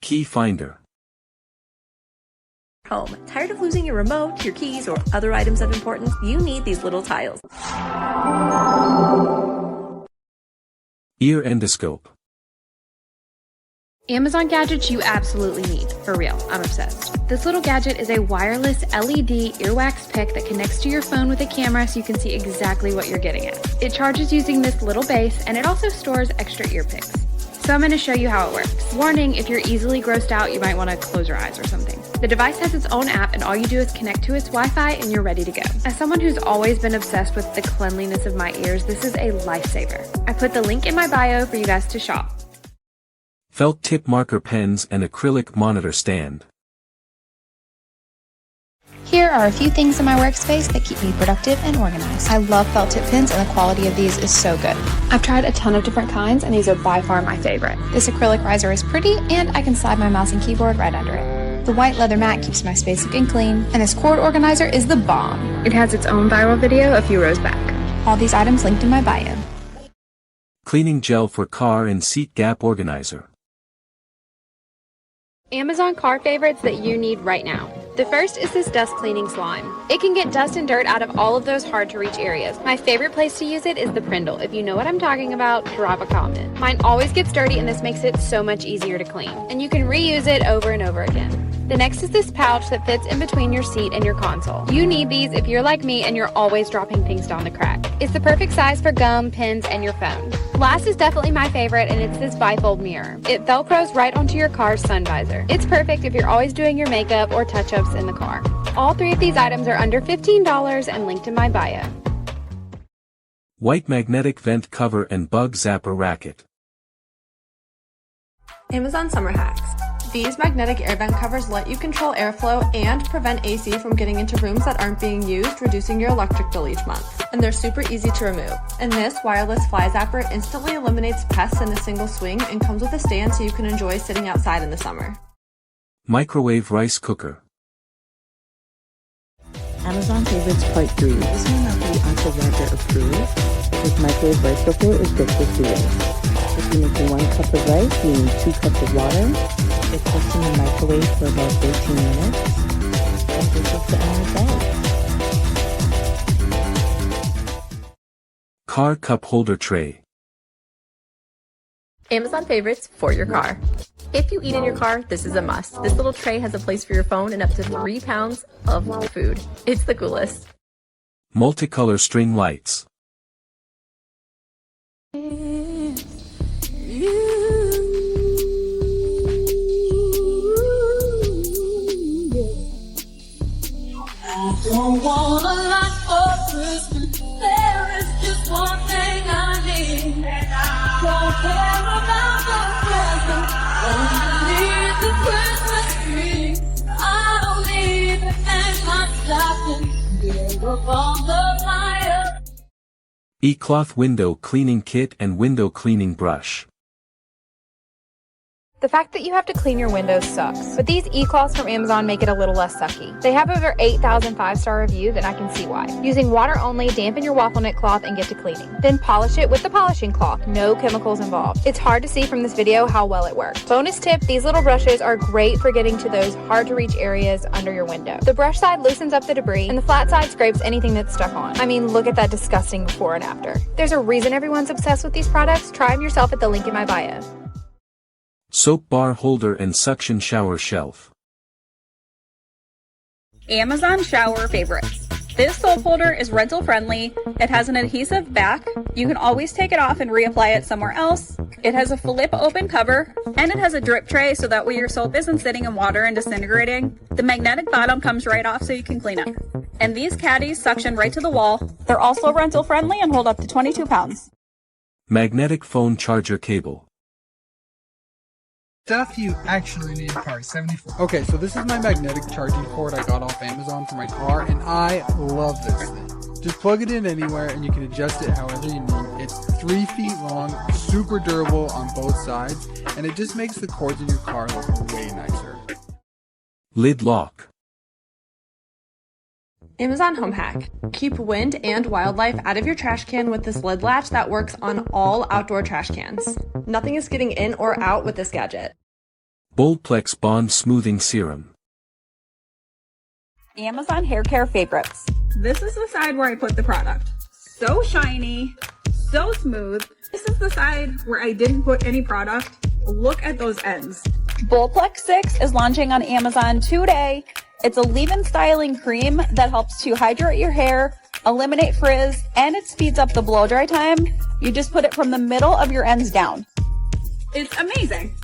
Key finder. Home. Tired of losing your remote, your keys, or other items of importance? You need these little tiles. Ear endoscope. Amazon gadgets you absolutely need. For real, I'm obsessed. This little gadget is a wireless LED earwax pick that connects to your phone with a camera so you can see exactly what you're getting at. It charges using this little base, and it also stores extra ear picks. So I'm going to show you how it works. Warning, if you're easily grossed out, you might want to close your eyes or something. The device has its own app, and all you do is connect to its Wi-Fi and you're ready to go. As someone who's always been obsessed with the cleanliness of my ears, this is a lifesaver. I put the link in my bio for you guys to shop. Felt tip marker pens and acrylic monitor stand. Here are a few things in my workspace that keep me productive and organized. I love felt tip pens and the quality of these is so good. I've tried a ton of different kinds and these are by far my favorite. This acrylic riser is pretty and I can slide my mouse and keyboard right under it. The white leather mat keeps my space looking clean, and this cord organizer is the bomb. It has its own viral video a few rows back. All these items linked in my bio. Cleaning gel for car and seat gap organizer. Amazon car favorites that you need right now. The first is this dust cleaning slime. It can get dust and dirt out of all of those hard to reach areas. My favorite place to use it is the Prindle. If you know what I'm talking about, drop a comment. Mine always gets dirty and this makes it so much easier to clean. And you can reuse it over and over again. The next is this pouch that fits in between your seat and your console. You need these if you're like me and you're always dropping things down the crack. It's the perfect size for gum, pens, and your phone. Last is definitely my favorite, and it's this bifold mirror. It velcros right onto your car's sun visor. It's perfect if you're always doing your makeup or touch-ups in the car. All three of these items are under $15 and linked in my bio. White magnetic vent cover and bug zapper racket. Amazon summer hacks. These magnetic air vent covers let you control airflow and prevent AC from getting into rooms that aren't being used, reducing your electric bill each month. And they're super easy to remove. And this wireless fly zapper instantly eliminates pests in a single swing and comes with a stand so you can enjoy sitting outside in the summer. Microwave rice cooker. Amazon Favorites Part 3. This may not be Uncle Roger approved. This microwave rice cooker is good for 3 ways. If you're making 1 cup of rice, you need 2 cups of water. It cooks in the microwave for about 13 minutes. And this is the end result. Car cup holder tray. Amazon favorites for your car. If you eat in your car, this is a must. This little tray has a place for your phone and up to 3 pounds of food. It's the coolest. Multicolor string lights. Don't want a lot for Christmas. There is just one thing I need. Don't care about the present. Only need the Christmas tree. I don't need to hang my stocking. Build up on the fire. E-cloth window cleaning kit and window cleaning brush. The fact that you have to clean your windows sucks, but these e-cloths from Amazon make it a little less sucky. They have over 8,000 5-star reviews and I can see why. Using water only, dampen your waffle knit cloth and get to cleaning. Then polish it with the polishing cloth, no chemicals involved. It's hard to see from this video how well it works. Bonus tip, these little brushes are great for getting to those hard to reach areas under your window. The brush side loosens up the debris and the flat side scrapes anything that's stuck on. I mean, look at that disgusting before and after. There's a reason everyone's obsessed with these products. Try them yourself at the link in my bio. Soap bar holder and suction shower shelf. Amazon shower favorites. This soap holder is rental friendly. It has an adhesive back. You can always take it off and reapply it somewhere else. It has a flip open cover and it has a drip tray so that way your soap isn't sitting in water and disintegrating. The magnetic bottom comes right off so you can clean up. And these caddies suction right to the wall. They're also rental friendly and hold up to 22 pounds. Magnetic phone charger cable. Stuff you actually need a car, 74. Okay, so this is my magnetic charging cord I got off Amazon for my car, and I love this thing. Just plug it in anywhere, and you can adjust it however you need. It's 3 feet long, super durable on both sides, and it just makes the cords in your car look way nicer. Lid lock. Amazon home hack. Keep wind and wildlife out of your trash can with this lid latch that works on all outdoor trash cans. Nothing is getting in or out with this gadget. Boldplex Bond Smoothing Serum. Amazon hair care favorites. This is the side where I put the product. So shiny, so smooth. This is the side where I didn't put any product. Look at those ends. Boldplex 6 is launching on Amazon today. It's a leave-in styling cream that helps to hydrate your hair, eliminate frizz, and it speeds up the blow dry time. You just put it from the middle of your ends down. It's amazing.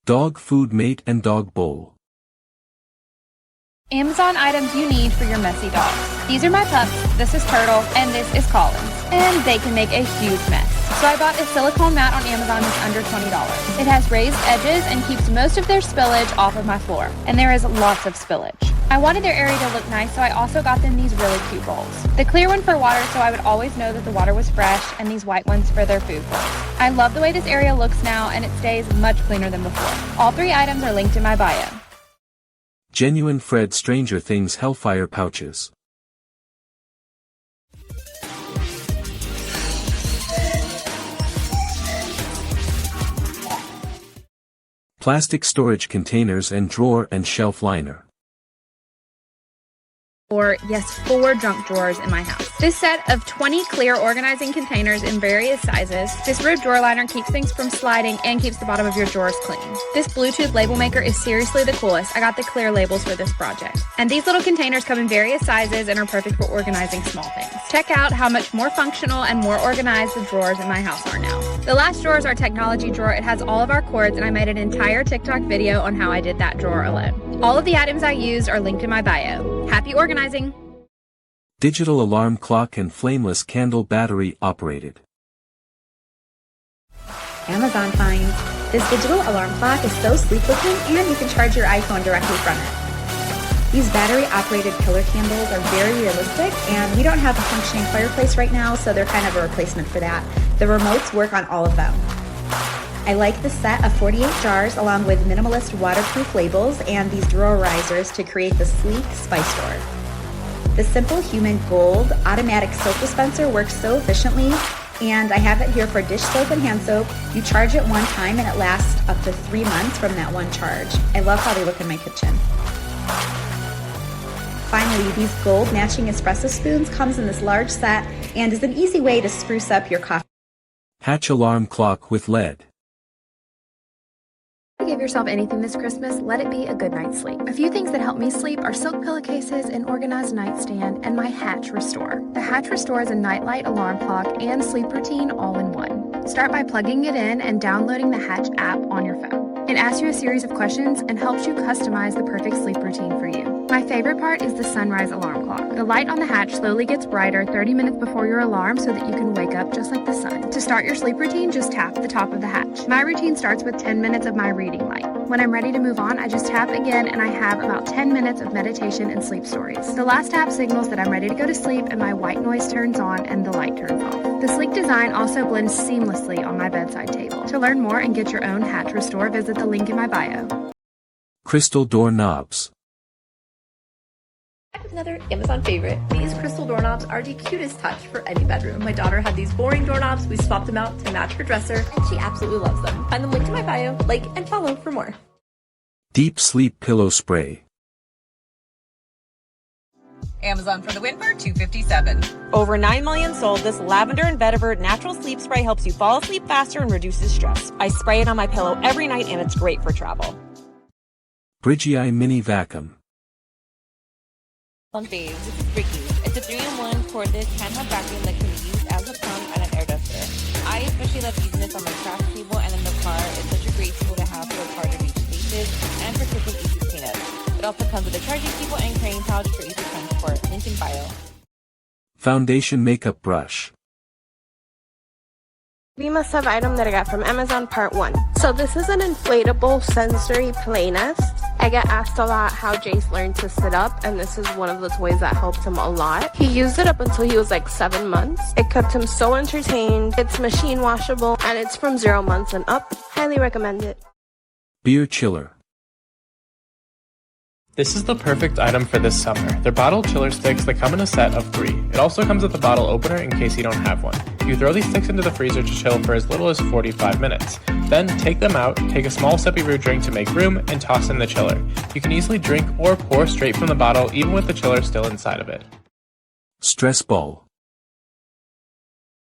Dog Food Mate and Dog Bowl. Amazon items you need for your messy dogs. These are my pups, this is Turtle, and this is Collins. And they can make a huge mess. So I bought a silicone mat on Amazon that's under $20. It has raised edges and keeps most of their spillage off of my floor. And there is lots of spillage. I wanted their area to look nice, so I also got them these really cute bowls. The clear one for water, so I would always know that the water was fresh, and these white ones for their food bowls. I love the way this area looks now, and it stays much cleaner than before. All 3 items are linked in my bio. Genuine Fred Stranger Things Hellfire Pouches. Plastic storage containers and drawer and shelf liner. Or, yes, 4 junk drawers in my house. This set of 20 clear organizing containers in various sizes. This rib drawer liner keeps things from sliding and keeps the bottom of your drawers clean. This Bluetooth label maker is seriously the coolest. I got the clear labels for this project. And these little containers come in various sizes and are perfect for organizing small things. Check out how much more functional and more organized the drawers in my house are now. The last drawer is our technology drawer. It has all of our cords, and I made an entire TikTok video on how I did that drawer alone. All of the items I used are linked in my bio. Happy organizing! Digital alarm clock and flameless candle battery operated. Amazon finds. This digital alarm clock is so sleek looking, and you can charge your iPhone directly from it. These battery operated killer candles are very realistic, and we don't have a functioning fireplace right now, so they're kind of a replacement for that. The remotes work on all of them. I like the set of 48 jars along with minimalist waterproof labels and these drawer risers to create the sleek spice drawer. The Simple Human Gold automatic soap dispenser works so efficiently, and I have it here for dish soap and hand soap. You charge it one time and it lasts up to 3 months from that one charge. I love how they look in my kitchen. Finally, these gold matching espresso spoons comes in this large set and is an easy way to spruce up your coffee. Hatch alarm clock with LED. Give yourself anything this Christmas, let it be a good night's sleep. A few things that help me sleep are silk pillowcases, an organized nightstand, and my Hatch Restore. The Hatch Restore is a nightlight, alarm clock, and sleep routine all in one. Start by plugging it in and downloading the Hatch app on your phone. It asks you a series of questions and helps you customize the perfect sleep routine for you. My favorite part is the sunrise alarm clock. The light on the Hatch slowly gets brighter 30 minutes before your alarm so that you can wake up just like the sun. To start your sleep routine, just tap the top of the Hatch. My routine starts with 10 minutes of my reading light. When I'm ready to move on, I just tap again and I have about 10 minutes of meditation and sleep stories. The last tap signals that I'm ready to go to sleep and my white noise turns on and the light turns off. The sleek design also blends seamlessly on my bedside table. To learn more and get your own Hatch Restore, visit the link in my bio. Crystal door knobs. Back with another Amazon favorite. These crystal doorknobs are the cutest touch for any bedroom. My daughter had these boring doorknobs. We swapped them out to match her dresser, and she absolutely loves them. Find them linked in my bio. Like and follow for more. Deep sleep pillow spray. Amazon for the win for $257. Over 9 million sold, this lavender and vetiver natural sleep spray helps you fall asleep faster and reduces stress. I spray it on my pillow every night and it's great for travel. Brigii mini vacuum. On fave, this is Brigii. It's a 3-in-1 cordless handheld vacuum that can be used as a pump and an air duster. I especially love using this on my craft table and in the car. It's such a great tool to have for hard to reach spaces and for quick and easy cleanup. It also comes with a charging cable and carrying pouch for easy transport. Link in bio. Foundation makeup brush. We must have item that I got from Amazon part 1. So this is an inflatable sensory play nest. I get asked a lot how Jace learned to sit up, and this is one of the toys that helped him a lot. He used it up until he was like 7 months. It kept him so entertained. It's machine washable, and it's from 0 months and up. Highly recommend it. Beer chiller. This is the perfect item for this summer. They're bottle chiller sticks that come in a set of 3. It also comes with a bottle opener in case you don't have one. You throw these sticks into the freezer to chill for as little as 45 minutes. Then take them out, take a small sip of your drink to make room, and toss in the chiller. You can easily drink or pour straight from the bottle even with the chiller still inside of it. Stress ball.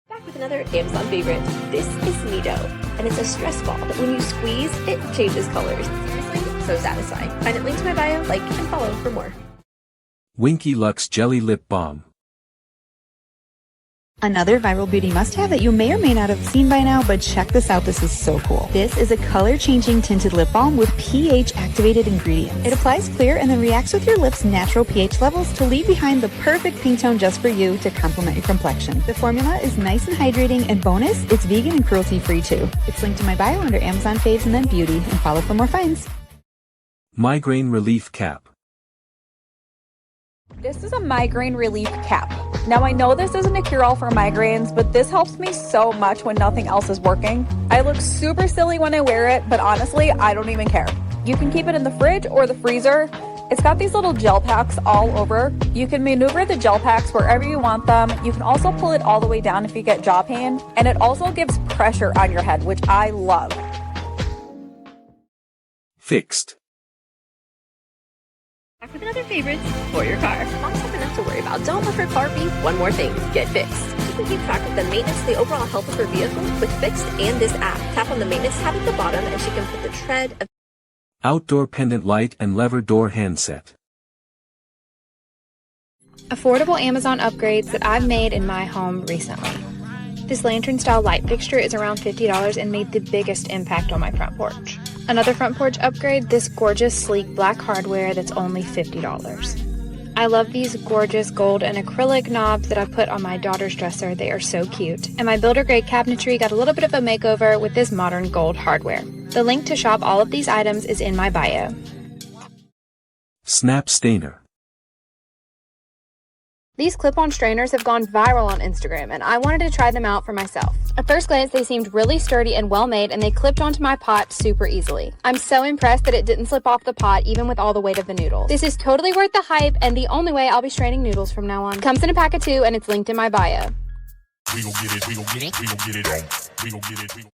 Back with another Amazon favorite. This is Nido, and it's a stress ball that when you squeeze, it changes colors. Seriously, so satisfying. Find it linked to my bio, like and follow for more. Winky Luxe Jelly Lip Balm. Another viral beauty must-have that you may or may not have seen by now, but check this out, this is so cool. This is a color-changing tinted lip balm with pH-activated ingredients. It applies clear and then reacts with your lips' natural pH levels to leave behind the perfect pink tone just for you to complement your complexion. The formula is nice and hydrating, and bonus, it's vegan and cruelty-free too. It's linked in my bio under Amazon Faves and then Beauty, and follow for more finds. Migraine Relief Cap. This is a migraine relief cap. Now I know this isn't a cure-all for migraines, but this helps me so much when nothing else is working. I look super silly when I wear it, but honestly, I don't even care. You can keep it in the fridge or the freezer. It's got these little gel packs all over. You can maneuver the gel packs wherever you want them. You can also pull it all the way down if you get jaw pain, and it also gives pressure on your head, which I love. Fixed. Back with another favorites for your car. Mom's have enough to worry about. Don't let her car be one more thing. Get fixed. You can keep track of the maintenance, the overall health of her vehicle with Fixed and this app. Tap on the maintenance tab at the bottom and she can put the tread of Outdoor pendant light and lever door handset. Affordable Amazon upgrades that I've made in my home recently. This lantern-style light fixture is around $50 and made the biggest impact on my front porch. Another front porch upgrade, this gorgeous, sleek black hardware that's only $50. I love these gorgeous gold and acrylic knobs that I put on my daughter's dresser. They are so cute. And my builder-grade cabinetry got a little bit of a makeover with this modern gold hardware. The link to shop all of these items is in my bio. Snap Stainer. These clip-on strainers have gone viral on Instagram, and I wanted to try them out for myself. At first glance, they seemed really sturdy and well-made, and they clipped onto my pot super easily. I'm so impressed that it didn't slip off the pot, even with all the weight of the noodles. This is totally worth the hype, and the only way I'll be straining noodles from now on. Comes in a pack of 2, and it's linked in my bio. We gon' get it, we gon' get it, we gon' get it on. We gon' get it, we gon'